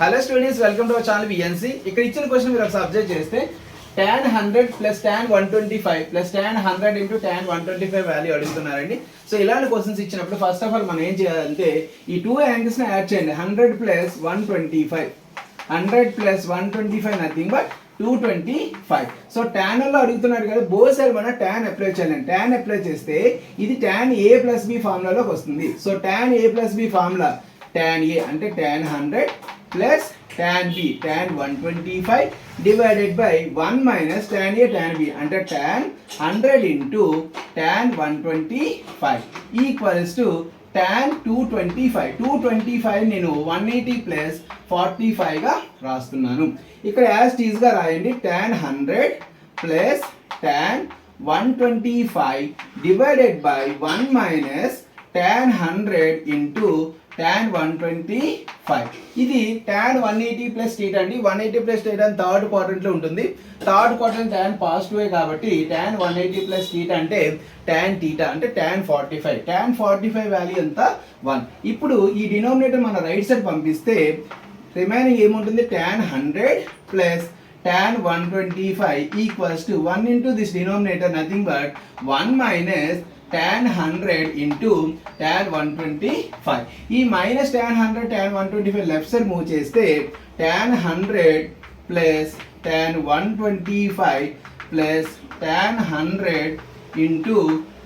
Hello students, welcome to our channel VNC. ఇక్కడ ఇచ్చిన question మీరు ఒకసారి అబ్జర్వ్ చేస్తే tan 100 plus tan 125 plus tan 100 into tan 125 value అడుగుతున్నారండి. సో ఇలాంటి క్వశ్చన్స్ ఇచ్చినప్పుడు ఫస్ట్ ఆఫ్ ఆల్ మనం ఏం చేయాలంటే ఈ టూ యాంగిల్స్ని యాడ్ చేయండి. 100 plus 125, 100 plus 125 nothing but 225. So tan లో అడుగుతున్నాడు కదా, బోత్ సైడ్ మనం tan అప్లై చేయాలండి. tan అప్లై చేస్తే ఇది tan a ప్లస్ b ఫార్ములాలోకి వస్తుంది. So tan a plus b formula tan a అంటే tan 100 plus tan b tan 125 divided by 1 minus tan a tan b అంటే tan 100 into tan 125 equals to tan 225. 225 నేను 180 plus 45 గా రాస్తున్నాను. ఇక్కడ as tease గా రాయండి. tan 100 plus tan 125 divided by 1 minus tan 100 into tan 125. ఇది tan 180 plus θ అండి. 180 plus θ third quadrant లో ఉంటుంది. థర్డ్ క్వాడ్రంట్ tan పాజిటివ్ కాబట్టి tan 180 ప్లస్ θ అంటే tan θ అంటే tan 45. tan 45 వాల్యూ ఎంత 1. ఇప్పుడు ఈ డినామినేటర్ మన రైట్ సైడ్ పంపిస్తే రిమైనింగ్ ఏముంటుంది, tan 100 plus tan 125 equals to 1 into this denominator nothing but 1 minus tan 100 into tan 125. ఈ minus tan 100 tan 125 left side move చేస్తే tan 100 plus tan 125 plus tan 100 into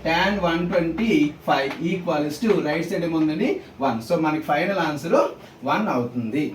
tan 125 equals to right side ఏముందండి 1. So మనకి final answer 1 అవుతుంది.